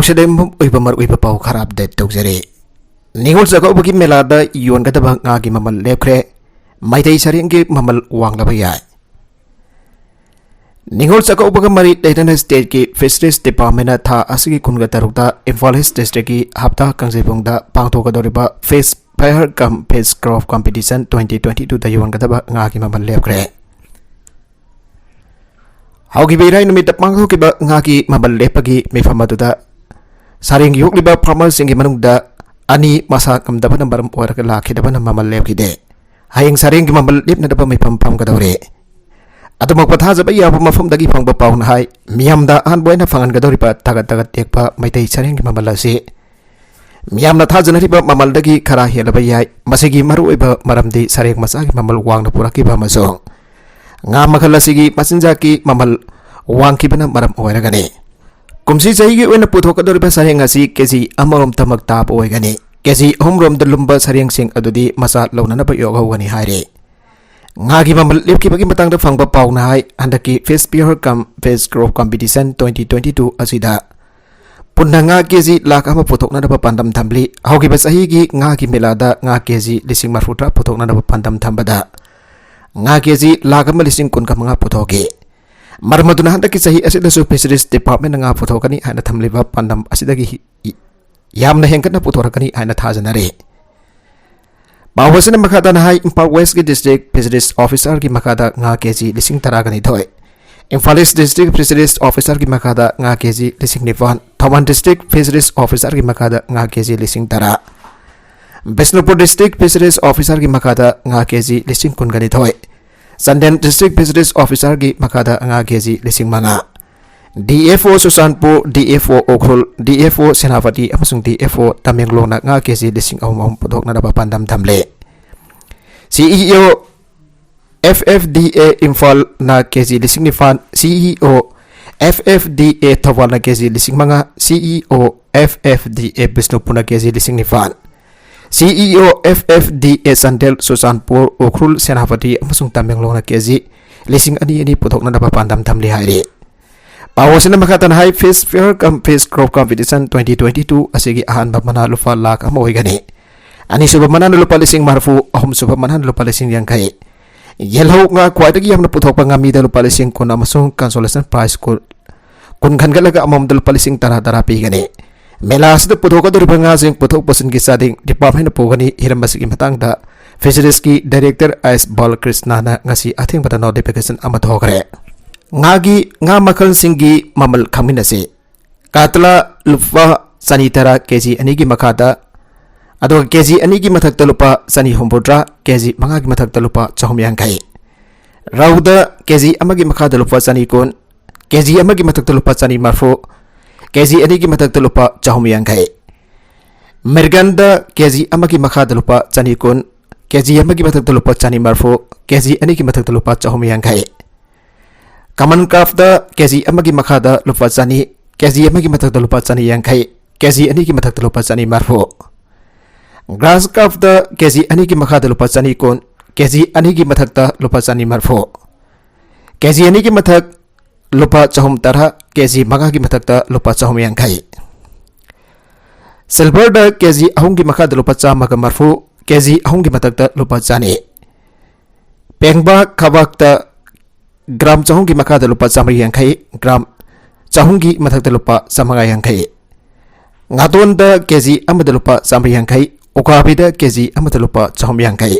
Sedem Uibamar Uibapau Karab de Togzere. Ningol Zagobuki Melada, Yuan Gatabang Agi Mamal Lepre, Maite Saringi Mamal Wang Labaya. Ningol Zagobukamari Dayton State ki Fisheries Department Tha Asigi Kungataruta, Infalis District ki Hapta Kangsepungda, Pangtokadoriba, Face Fire Gum Face Crop Competition 2022 da Yuan Gataba Ngaki Mamal Lepre. Haugi birai numit pangho kiba ngaki mabal lepagi mifamaduda saring yuk liba farmer singi manungda ani masa kam dapat nambar war ke laki dapat mamal lep kide hayang saring ki mamal lep na dapat mifam ka dawre atu magpatha jaba ya mafam dagi phang ba paun hai miyam da an boina fangan ka dawri pa tagat tek pa maitai saring ki mamal ase miyam na tha janari ba mamal dagi khara helaba yai masigi maru iba maramdi saring masa ki mamal wang na pura ki ba masong nga makhala sigi masinja ki mamal wang ki bana maram oiragani kumsi sahi gi oina puthok adori ba sareng asi keji amarom tamak tap oigani keji homrom dalumba sareng sing adudi masa launa na ba yog hawani haire nga gi mamal lep ki bagi matang da phangba pauna hai andaki face spear kam face crop competition 2022 asida punna nga keji lak ama puthok na ba pandam thambli haugi ba sahi gi nga ki melada nga keji lising marfutra puthok na ba pandam thambada nga keji lagam lising kun ka mga putoke marmaduna handa ki sahi asida su fisheries department nga putokani hana thamliba pandam asida gi yamna hengkat na putorakani hana thajanare bawasana makada na hai Impal West ki district fisheries officer ki makada nga keji lising taragani thoi Impal East district fisheries officer ki makada nga keji lising nivan Thoman district fisheries officer ki makada nga keji lising tara Bisnupur district fisheries officer ki makada nga keji lising kun gani thoi Sandan district fisheries officer ki makada nga keji lising manga DFO Susanpur DFO Okrul DFO Senapati amasung DFO Tamenglong na nga keji lising ahum putok na napapandam tamle CEO FFDA Infal na keji lising nifan CEO FFDA Thawal na keji lising manga CEO FFDA Bisnupur na keji lising nifan CEO FFDA Sandel Susanpur Okrul Senapati amasung Tamenglong na keji lising ani putok na napapandam tamli haire pawasina makatan high fish fair kam fish crop competition 2022 asigi ahan bamana lupa lak amoy gani ani subamana lupa lising marfu ahum subamana lupa lising yang kai yellow nga kwaitagi amna putok pangami da lupa lising kun amasung consolation prize kun kan galaga amom da lupa lising tara pi gani Melas itu putok ka dari pengasing putok pasin kisah ding department pogani hiram basigi matang da fisheries ki director S Balkrishna na ngasi ating pada notification amat hokre ngagi nga makal singgi mamal kaminase katla lupa sanitara keji anigi makada ado keji anigi matak lupa sani hombodra keji mangagi matak lupa chahom yang kai rauda keji amagi makada lupa sani kon keji amagi matak lupa sani marfo keji anigi matak lupa chahom yang kai merganda keji amagi makada lupa sani kon keji amagi matak lupa sani marfo keji anigi matak lupa chahom yang kai Kaman Krafta keji amagi makada lupa sani keji amagi matak lupa sani yang kai keji anigi matak lupa sani marfo Grass Krafta keji anigi makada lupa sani kon keji anigi matak lupa sani marfo keji anigi matak lupa chahom tara keji magagi matak lupa chahom yang kai Silver da keji ahungi makada lupa chamaga marfo keji ahungi matak lupa sani Pengba kabakta gram chahungi makada lupa samri yang kai gram chahungi matak lupa samaga yang kai ngaton da keji amada lupa samri yang kai okabi da keji amada lupa chahom yang kai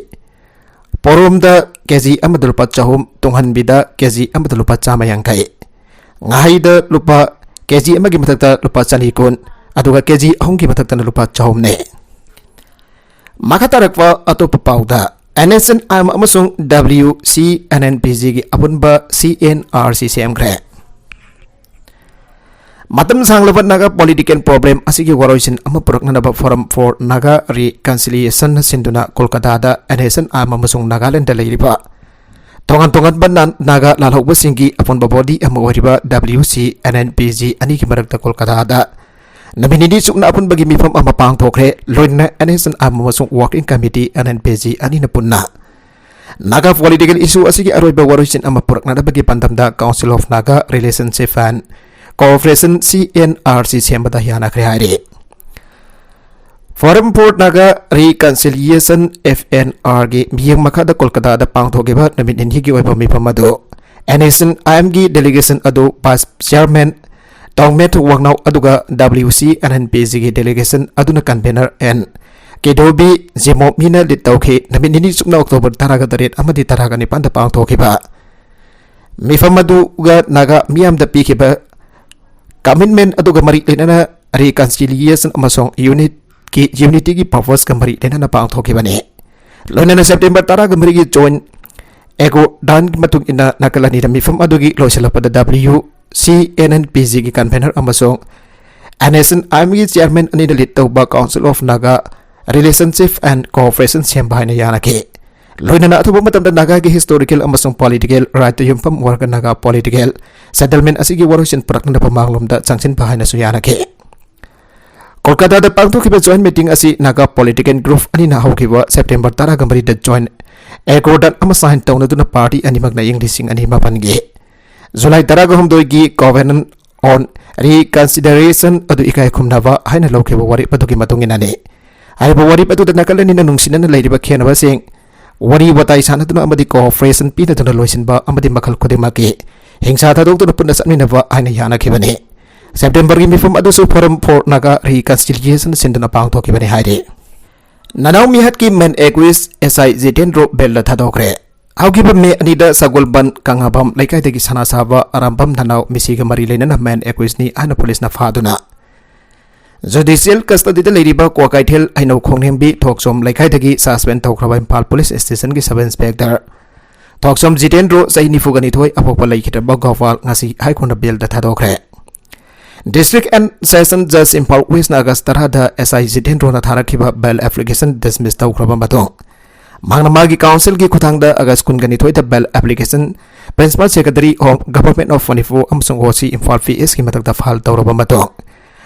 porom da keji amada lupa chahom tunghan bida keji amada lupa chama yang kai ngai da lupa keji amagi matak lupa sani kon aduga keji ahungi matak lupa chahom ne makatarakwa atau pepauda NSN amasung WCNNPG gi apunba CNRCCM kre matam sanglabat naga political problem asigi waroisin amapurak na naba forum for naga reconciliation sinduna Kolkata da NSN amasung Nagaland da leiriba tongan banan naga lalhok basinggi apunba body amawariba WCNNPG ani ki marakta Kolkata da Nabinidi sukna apun bagi mifam amapang thokre loina NSN amasung working committee NNPG ani napunna naga political issue asigi aroy ba waroisin amapurak na bagi pandamda Council of Naga Relationship and Cooperation CNRC sembada yana khre haire Forum for Naga Reconciliation FNR gi miyang makada Kolkata da pangthogiba namit ninhi gi oiba mifam adu NASN IM gi delegation adu past chairman Tongmet Wangnau aduga WC NNPC gi delegation aduna convener N Kedobi Jemo Mina Litauke namit ninhi sukna October taraga taret amadi taraga nipan da pangthogiba mifam adu ga naga miyam da pikiba commitment aduga mari lenana reconciliation amasong unity ki purpose ka mari lenana pangthoki bani loinana September tara ga mari gi join ego dan matung ina nakalani da mifam adugi loisalapada WCNNPC ki convener amasong NASN IMG chairman ani da lit tawba Council of Naga Relationship and Cooperation sembahina yana ke loinana athuba matam da naga gi historical amasong political right to yumfam warga naga political settlement asigi warusin prakna pamanglom da changsin bahina su yana ke Kolkata da pangthokiba joint meeting asi naga political group ani na haukiba September tara gamari da joint accord ama sign tawna duna party ani magna inglising ani mapan ge July tara ga humdoi gi covenant on reconsideration adu ikai khumnawa haina lokiba wari paduki matungina ne ai ba wari padu da nakalani na nungsinan leiriba khenaba sing wari watai sana tuna amadi cooperation pina tuna loisinba amadi makhal khudima ke hingsa thadok tuna punna samninawa haina yana khibani September gi mifam adu su forum for naga reconciliation sindana pangthoki bani haire nanau mihat ki men equis SI Jitendro Bella thadokre augiba me anida sagolban kangabam laikai degi sana saba arambam nanau misiga mari lenana men equis ni ana police na faduna judicial custody da leiriba kwakaithel aino khongnembi thoksom laikai degi suspend thokraba Impal police station gi sub inspector thoksom Jitendro saini fugani thoi apokpa laikhita ba gowal ngasi high court bel da thadokre District and Session Judge Impal West August tarada SI Jitendro na tharakiba bail application dismiss tawkraba matong Mangna magi council ki kuthangda August kungani thoita bail application Principal Secretary of Government of 24 amsung OC Impal PS ki matakda file tawraba matong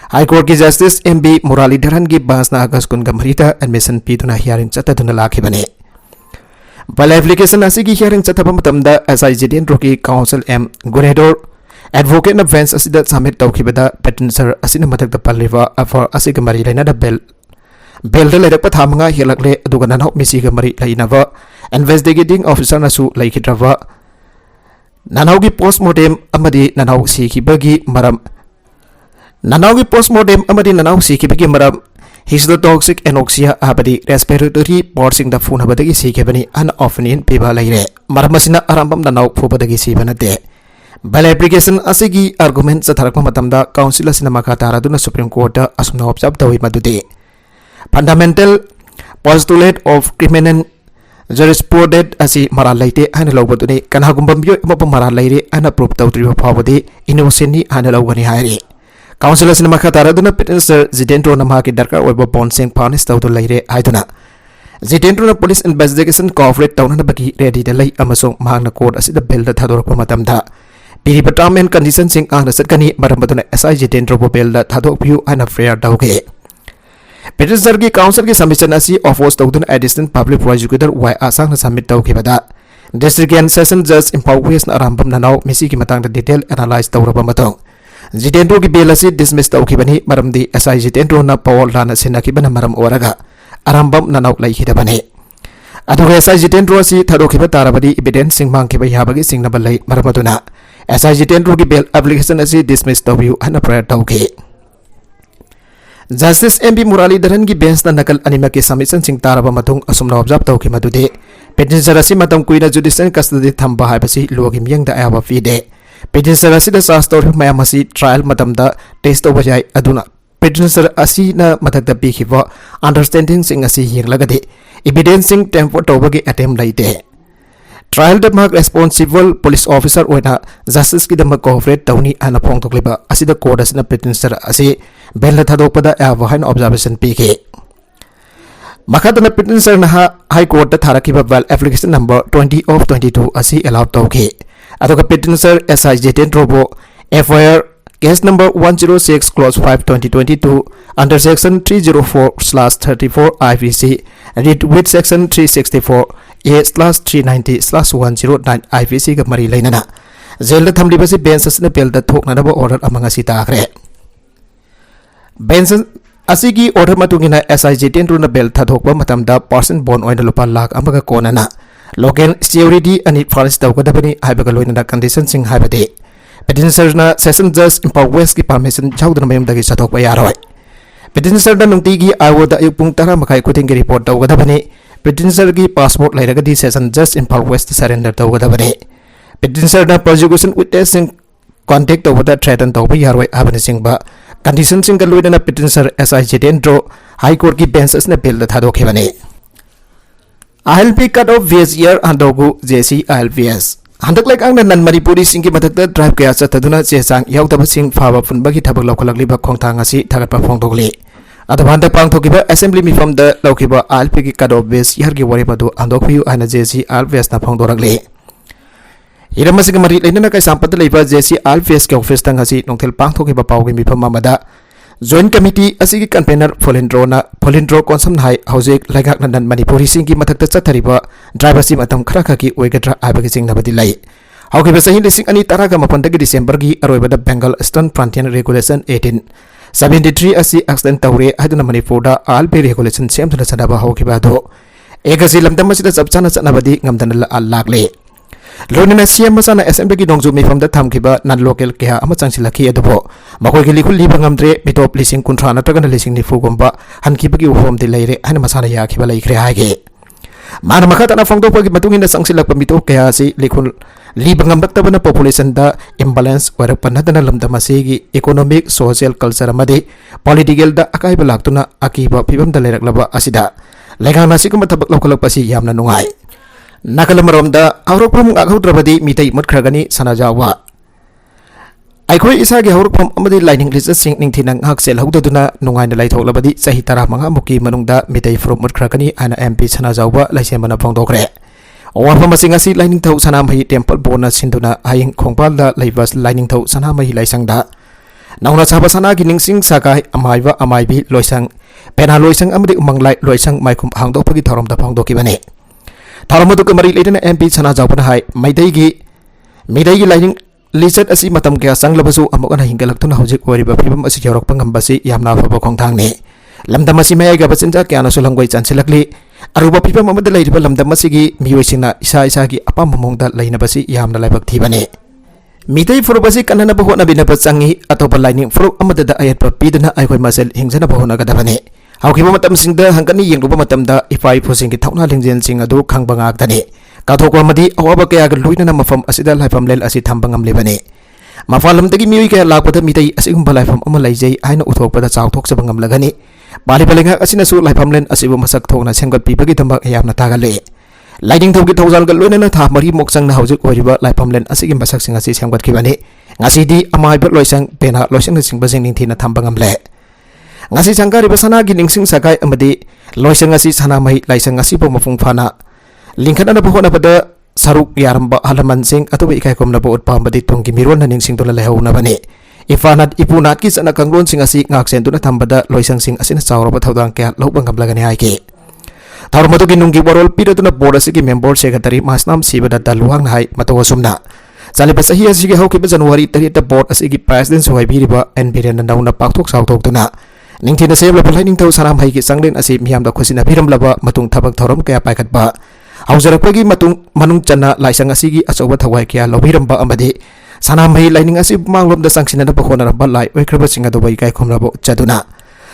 High Court ki Justice MB Muralidharan ki bahasna August kungamarita admission pituna hearing chataduna lakhibani bail application asigi hearing chataba matamda SI Jitendro ki council M Gunedor Advocate na Vance asida submit tawkhibada petitioner asina mathakta palliva afar asiga mari lainada bel da leirakpa thamanga helakle aduga nanau misiga mari lainava investigating officer nasu laikhidrava nanau gi postmortem amadi nanau sikibagi maram histotoxic anoxia abadi respiratory portsing da funabadagi sikibani an ofnin piba laire maramasina arambam nanau phubadagi sibanate Bail application asigi argument sa tharakpa matamda council asina makatara duna Supreme Court asumna observe tawi madude fundamental postulate of criminal jurisprudence asi maral laite ana lawbadune kanhagumbam yo mapa maral laire ana proof tawtri phawade innocent ni ana lawgani haire council asina makatara duna petitioner Jitendro na maki darkar oiba bonsing punish tawdu laire haiduna Jitendro na police investigation cooperate tawna na bagi ready da lai amasong mahangna court asida bail da thadorpa matamda Piriba term and condition sing ang nasatkani marambatuna SI Jitendro Bobel da thadok view ana fair dauke Petitioner ki council ki submission asi offers tawdun additional public prosecutor y asang na submit tawke bada District and Session Judge Impal West na arambam nanau misi ki matang da detail analyze tawraba matong Jitendro ki bail asi dismiss tawke bani maramdi SI Jitendro na pawol lana sinaki bana maram oraga arambam nanau laikhida bani Aduga SI Jitendro asi thadokhiba tarabadi evidence sing mangkhiba yabagi sing nabalai maramatuna SI Jitendro ki bail application asi dismiss tawbiu ana prayer tawke Justice MB Muralidharan ki bench na nakal anima ki submission sing taraba matung asumna observe tawki madude petitioner asi matam kuina judicial custody thamba haibasi logi myang da ayaba fide petitioner asi da sastor mayam asi trial matam da test obajai aduna petitioner asi na matakda pikhiba understanding sing asi hinglagade evidence sing tempo tawbagi attempt laite Trial the mark responsible police officer oina justice ki dama cooperate tawni ana phongtokliba asida court asina petitioner asi bail thadokpada avahan observation pike makadana petitioner na high court ta tharakiba bail application number 20 of 22 asi allowed tawke adoka petitioner SI Jitendro bo FIR case number 106 clause 5 2022 under section 304/34 IPC read with section 364 A/390/109 IPC ga mari lainana jail da thamli basi bench asna bel da thokna ba order amanga si takre bench asigi order matungina SIG 10 runa bel thadhokba matamda person bond oina lupa lakh amaga konana local security ani forest tawgadabani haibaga loinana condition sing haibade petitioner session judge Imphal West ki permission chawdana mayam dagi sathokba yaroi petitioner da nungtigi awoda ayupung tara makai kuting ki report tawgadabani petitioner ki passport lairagadi session judge Imphal West surrender tawgadabani petitioner da prosecution witness sing contact tawada threaten tawba yaroi abani singba condition sing ka loinana petitioner SIG dentro high court ki bench asna bill da thadokibani ILP cut off VS year andogu JC ILPS handak like ang nan Manipuri sing ki matakta drive kaya sa taduna chesang yautaba sing faba funbagi thabak lokhalakliba khongthang asi thagatpa phongdogli adabanda pangthokiba assembly mi from the lokiba ILP ki cut off VS year ki wari padu andokhiu ana JC ILPS na phongdoragli Iramasi mari lainana kai sampat leiba JC ILPS ke office tang asi nongthel pangthokiba pawgi mi phama mada Joint Committee asigi convener Polindro konsam hai hojek lagak nan Manipuri sing ki mathakta chathariba driver si matam khara khaki oigadra abagi sing nabadi lai hauki basahi lising ani taraga mapandagi December gi aroibada Bengal Eastern Frontier Regulation 1873 asi accident tawre haduna Manipurda ILP regulation semthana sadaba hauki bado egasi lamdam masida chapchana chanabadi ngamdana lakle Lonina CM masana assembly ki dongju mi famda thamkiba nan local kya ama changsilaki adubo makoi ki likhul liba ngamdre mitop lising kuntra natagana lising ni fugomba hankiba ki uhom de leire hana masana ya khiba laikre hage mar makata na fongdo pagi matungina changsilak pa mitop kya si likhul liba ngamdaktabana population da imbalance warak panadana lamdamasi gi economic social culture amadi political da akai balaktuna akiba pibam da leiraklaba asida legana sikuma tabak lokalak pasi yamna nungai Nakalamaromda Aurupam Aghudrabadi Mitai Mutkragani Sanajawa Aikoi Isagi Aurupam Amadi Lining Lizard Sing Nintinang Haksel Huduna Nungai Laito Labadi Sahitara Manga Muki Manungda Mitai from Mutkragani and MP Sanajawa Lysemana Pongdogre Wafamasingasi Lining Tau Sanamhi Temple Bonus Sinduna Aing Kongpalda Lavas Lining Tau Sanamahi Laisangda Nauna Sabasana Gining Sing Sakai Amaiva Amaibi Loisang Pena Loisang Amadi Umanglai Loisang Maikum Hangdo Pagi Torom the Pongdokibane Tharamadu kamari leidana MP Sana Jawpan hai Maidai lining lizard asi matam kaya sanglabasu amokana hingalaktuna hojik wariba phibam asi yorok pangambasi yamna faba khongthang ne lamdam asi mayai ga bachinja kya na sulangoi chansilakli aruba phibam amada leiriba lamdam asi gi miyoisingna isa gi apam momongda leinabasi yamna laibak thibane Mitai furubasi kanana bahona binaba changi atopa lining furuk amada da ayat pidana aikoi masel hingjana bahona gadabane Haukiba matam singda hangkani yengluba matamda ifai phosing ki thokna lingjen sing adu khangbangak tani kathokwa madi awaba kaya ga luina mafam asida laifam lel asi thambangam lebane mafalam tagi miwi kaya lakpada mitai asigum balaifam ama laijai aina uthokpada chawthok sabangam lagani bali balenga asina su laifam len asibu masak thokna senggat pibagi tambak yamna tagale lining thoki thawjal ga luina tha mari moksang na hawjik oriba laifam len asigim basak sing asi senggat kibani ngasidi amai ber loisang pena loisang sing basing ningthina thambangam le Ngasi sangkari pasana giningsing sakai amadi loisang ngasi sana mai laisang ngasi po mafung fana lingkana na pohona pada saruk yaramba halaman sing atau ikai kom na po utpa amadi tonggi miron na ningsing tula lehaw na bani ifanat ipunat ki sana kanglon sing ngasi ngaksen tuna tambada loisang sing asin sawro pa thawdang kaya lobang kamlagani haike Tawar matu ginunggi warol pida tuna board asigi member secretary masnam sibada daluang hai matawasumna Sali basahi asigi haukiba Januari tari ta board asigi president suhai biriba NBN na dauna paktok sautok tuna Ningtina sebla Lining Tau Sanam Haiki Sanglen asi miyam da khosina biram laba matung thabak thorom kaya paikat ba haujarakpagi matung manung channa laisang asigi achoba thawai kya lobiram ba amadi sanam hai Lining asi manglom da sangsina da bakhona ba lai oikraba singa do bai kai khomrabo chaduna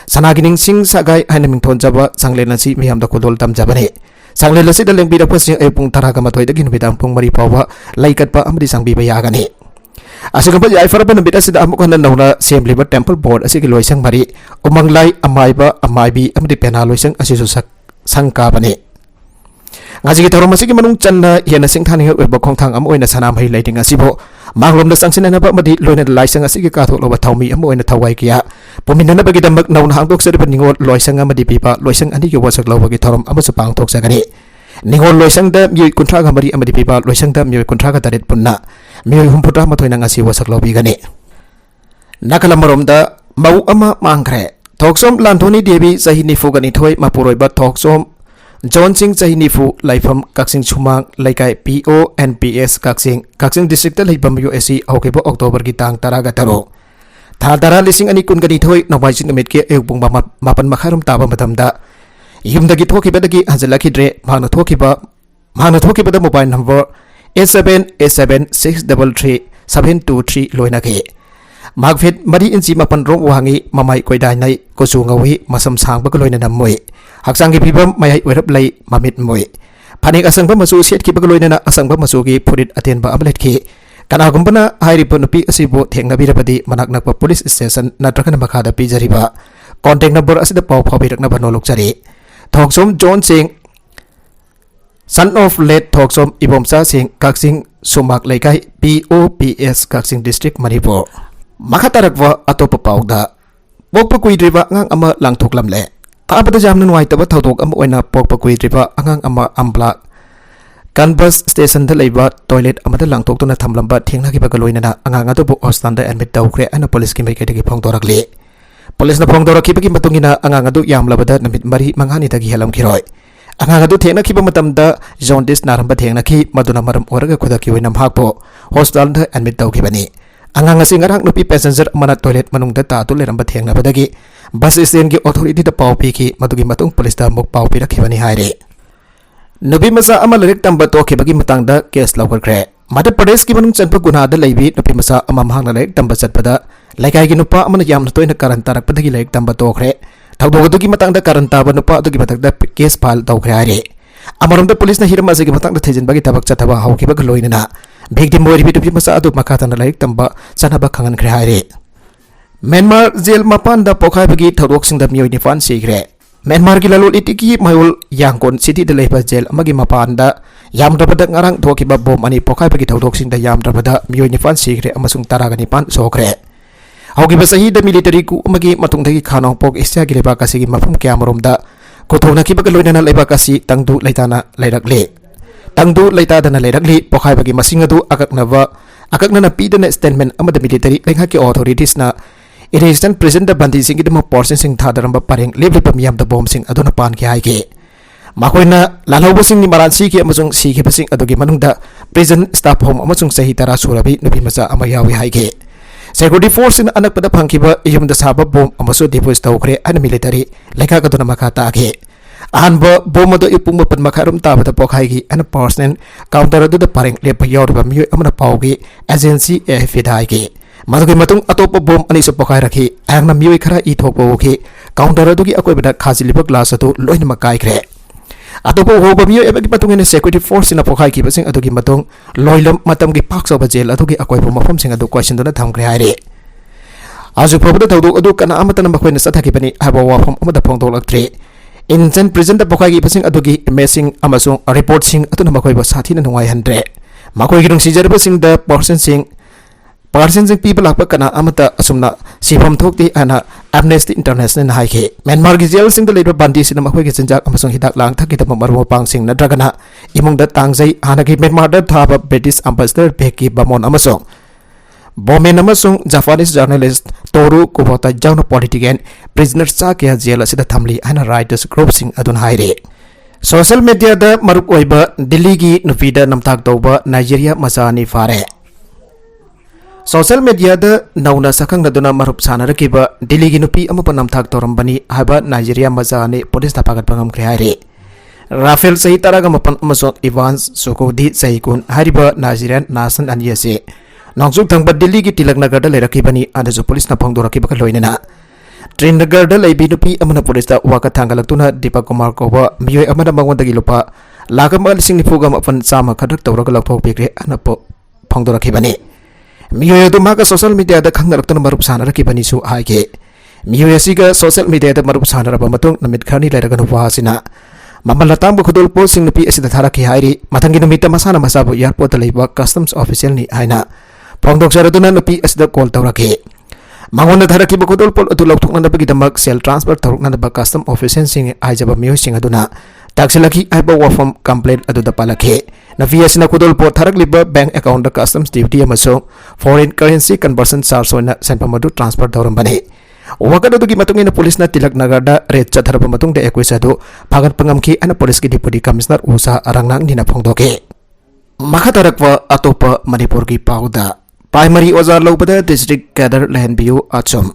sanagining sing sagai haina mingthon jaba Sanglen asi miyam da kodol tam jabane Sanglen asi da lengbi da phasing epung taraga matoi da gin bidam pung mari pawa laikat pa amadi sangbi ba yagani Asal kapal jai farapan bida sida amuk hana nauna assembly ba temple board asik loisang mari umanglai amaiba amaibi amdi pena loisang asisu sangka bane ngaji kita orang masih manung channa yana sing thani hoi ba khongthang am oina sanam hai lighting asibo manglom da sangsina na ba madi loina laisang asik ka thok lo ba thawmi am oina thawai kya pomina na bagi damak nauna hangdok sari paningot loisang amadi pipa loisang ani ki wasak lo bagi thorom amasu pang thok sagani Ningol loisang da mioi kontra ga mari amadi pipa loisang da mioi kontra ga tarit punna mioi humputra mathoina ngasi wasak lobi gani nakalamorom da mau ama mangkre thoksom lanthoni debi sahi ni fogani thoi mapuroi ba thoksom John Singh Chahi Nifu Laifam Kaksing Chumang Laikai PONPS Kaksing District Laibam USC Hokibo October Gitang Taraga Taro Tara Lising Ani Kun Ganithoi Nawajin Mitke Eubung Mapan Makarum Taba Matamda Yumdagi Toki Badagi Hanzelaki Dre Mana Toki the mobile number 8787633723 Loinake Magfit Madi Insi Mapan Rong Wangi Mamai Koidai Nai Kosungawi Masam Sang Bagaloina Moy Haksangi Pibam Mayai Werap Lay Mamit Moy Panik Asangba Masu Siet Kibagaloina Asangba Masugi put it Atenba Ablet Ki Kanagumpana Hari Punupi Asibo Tengabirapadi Manaknapa Police Station Natrakan Makada Pizariba Contact number Asida Pau Pabirak Nabanoluk Sari Talksom John Singh Son of late Talksom Ibomsa Singh Kaksing Sumak Laikai POPS Kaksing District Manipur Makatarakwa Atopa Pauda Pokpa Kuidriva Ngang Ama Lang Tuklam Le Tapata Jamnan White Taba Tautok Amwena Pokpa Kuidriva Angang Ama Ambla Canbus Station the Labor Toilet Amata Lang Tok to Natamlamba Tingaki Bagaloina Angangatopo Ostanda and Metokre and a police Kimaki Pongdorakle Police na Pongdora Kipaki Matungina Angangadu Yam Labada Namit Mari Mangani Tagi Halam Kiroi Angangadu Tena Kipa Matamda Jaundice Naramba Tenaki Maduna Maram Oraga Kudaki Winam Hapo Hostal and Mitokibani Anganga Singarang Nupi passenger Mana Toilet Manung the Tatu Leramba Tena Badagi Bus Station Authority the Pau Piki Matugi Matung Police the Mok Pau Pira Kibani Haire Nubi Masa Amalarik Tambato Kibaki Matanga Case Lower Cray Mata Pades Kibanum Champa Guna the Labi Nupi Masa Amamhang Lake Tambasat Pada Like I Ginupa Amana Yam to in the current Tarak Padaki Lake Tambato Cray Tabuki Matanga current Tabanupa to give the case pile Tokre Amarum the police na Hiramasi Matang the Tajan Bagi Tabak Chataba how Kibakaloina Big the more to Masa to Makatan Lake Tamba Sanabakan Krehare Myanmar Zil Mapanda Pokabagi Taroxing the Munifan Sigre Myanmar Gilalu Itiki Mayul Yankon City the Labor Jail Magi Mapanda Yam Rabada Narang Tokiba Bom Ani Pokabagi Taroxing the Yam Rabada Munifan Sigre Amasung Taraganipan Sokre However, the military ku magi matungtagi khanong pok isya gileba kasi mafum kyamaromda kothona ki bagaloina leba kasi tangdu laitana lairakle tangdu laitadana lairakli pokhai bagi masingadu akakna na pidana statement amada military lengha ki authorities na Irresident President Bandi Singh the portion sing thadaramba pareng level pamiam the bomb sing aduna pan ki haike makoina lalhobo sing ni maransi ki amasung si ki pasing adogi manungda prison staff home amasung sahi tara surabi nubi masa amayawi haike Security force in anak pada pangkiba iyum da saba bom amaso depois tawkre an military leka kaduna makata age anba bom do ipung mapan makarum ta bata pokhai gi an person counter do da pareng lepa yor ba mi amana pawgi agency e fidai ge madugi matung atop bom ani so pokhai rakhi ang na mi khara I thokpo ge counter do gi akoi bada khajiliba glass atu loin makai kre Atopo hoba miyo ebagi patungin na security force na pokhai ki basing adugi matong loilam matam gi pakso ba jail adugi akoi po mafam sing adu question do na thamkre haire azu probada tawdu adu kana amata na makhoi na sathaki bani haba wa phom amada phongdol aktre instant prison da pokhai ki basing adugi messing amasung report sing atu na makhoi ba sathi na nungai handre makhoi gi rung sijar ba sing da person sing people lakpa kana amata asumna sifam thokti ana Amnesty International haike Myanmar gi jail sing the labor bandi sin makhoi gi janjak amasung hidak lang thaki da marmo pang sing na dragana imung da tangjai ana gi Myanmar da thaba British ambassador Becky Bamon amasung Bomen amasung Japanese journalist Toru Kubota jawna politician prisoners cha kya jail asida thamli ana writers group sing adun haire social media da maruk oiba Delhi gi nupida namtak tawba Nigeria masani fare Social media da nauna sakang na duna marup sana rakiba Delhi gi nupi ama panam thak torambani haba Nigeria mazane police tapagat pangam kriare Rafael sahi taraga mapan amasok Evans Sokodi sahikun hariba Nigerian nasan anyase nangsuk thangba Delhi gi tilak nagar da lerakibani adaso police na phangdora ki bakaloinena train nagar da leibi nupi amana police da waka thangalak Deepak Kumar koba miyoi amana mangwanda gi lupa lagam alising ni pugam apan sama khadak tawraga lakthok pekre anapo phangdora kibani Miyo maka social media da khangnak tun marup sana raki bani su haike miyo siga social media da marup sana raba matung namit khani lairaga nu wasina mamalatang bu khudul pol sing nupi asida thara ki hairi mathangi numita masana masabu airport leiba customs official ni haina phongdok saraduna nupi asida call tawrake mangon thara ki bu khudul pol adu lokthok na bagi damak sel transfer tawruk na ba custom official sing aijaba miyo sing aduna taksilaki aiba wafam complaint adu da palake na VS na kudol po tharak liba bank account da customs duty amaso foreign currency conversion charge na senpamadu transfer dauram bane Wakat adugi matungina pulisna Tilak Nagarda red chatharabu matungda equisa do pagat pengamki ana police ki deputy commissioner usa arangnang dina phongdoke. Makatarakwa atopa Manipur ki pauda primary oza lobada district cadre lehenbiu achum.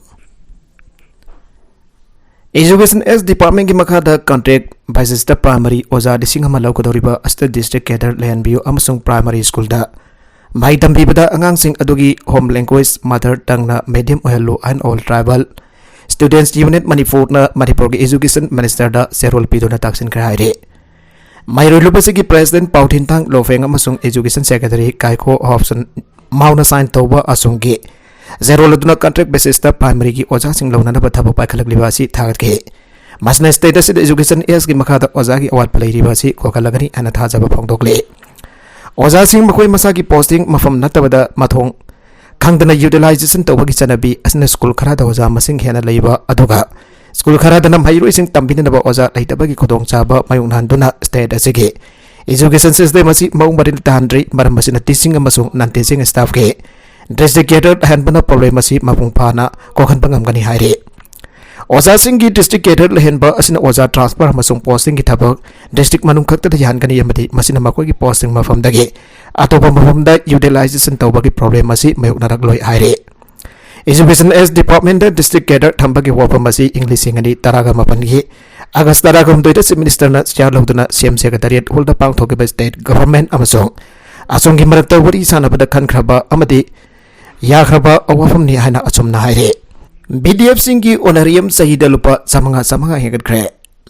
Education S Department ki makada contract basis da primary oza disingama laukodoriba Asta district cadre lehenbiu amasung primary school da mai tambibada angangsing adugi home language mother tongue na medium ohelo and all tribal students unit Manipur na Manipur ki education minister da serol pido na taksin kraire mai rolubasi ki president Pautin Tang Lofeng amasung education secretary Kaiko Hobson mauna sign toba asung ki zerol aduna contract basis da primary ki oja sing launa na bathabu paikhalak libasi thagat ke masna status education S ki makada oja ki awat palai ribasi kokalagani ana thajaba phongdokle oja sing makoi masa ki posting mafam natabada mathong khangdana utilization tawagi chanabi asna school khara da oja masing hena leiba aduga school khara da nam hairo ising tambina ba oja leitabagi khodong chaba mayung handuna state asige education system asi maung barin tahandri maram masina teaching amasung non teaching staff ke district cadet hanbana problem asi mapung phana kokhan pangam gani haire oja sing ki district cadet lehenba asina oja transfer amasung posting ki thabak district manung khakta da yan gani yamati masina makoi ki posting mafam dage atopa mafam da utilization tawbagi problem asi mayuk narak loi haire education S department da district cadet thambagi wapam asi english ingani taraga mapan gi August taraga humdoi da minister na chair loduna CM secretariat holda pang thoke ba state government amasung asung gi marak tawari sana pada khan khraba amadi ya khraba awafam ni hana achum na haire BDF singi onarium sahida lupa samanga hegat kre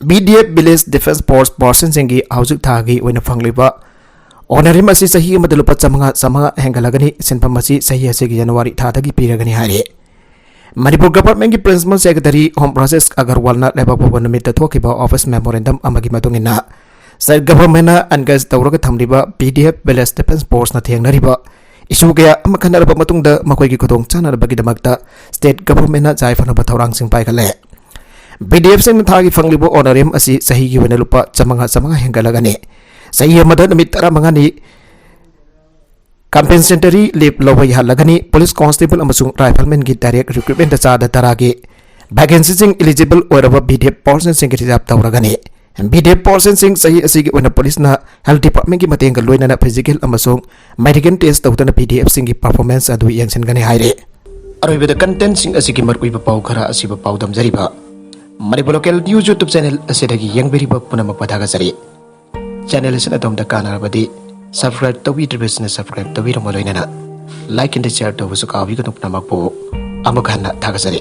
BDF village defense force person singi hausuk thagi oina phangliba onarium asi sahi amada lupa samanga hengalagani senpam asi sahi asigi January thadagi piragani hare Manipur government ki principal secretary home process Agarwal na lebak bobanamit thokiba office memorandum amagi matungina state government na angas tawraga thamriba BDF village defense force na thengnariba isu kaya makanaraba matungda makoi ki khodong chanarabagi damakta state government na jai fana bathorang sing pai khale BDF sing thagi fanglibo honorarium asi sahi gi wena lupa samanga hengalagani sahi amada namit tara mangani compensatory leave lowai halagani police constable amasung rifleman gi direct recruitment da chada taragi vacancy sing eligible oraba BDF person sing ki reserve tawragani BDF person sing sahi asigi ona police na health department ki mateng loina na physical amasung medical test tawtana BDF sing ki performance adu yangsin gani haire aroi the content sing asigi markui ba pau khara asiba pau dam jariba Manipur local news YouTube channel asidagi yangberi ba punama padaga jari channel sina dom da kana badi subscribe tawi business subscribe tawi ramaloina na like and share tawu suka abi ka nupna makpo amakhanna thaga jari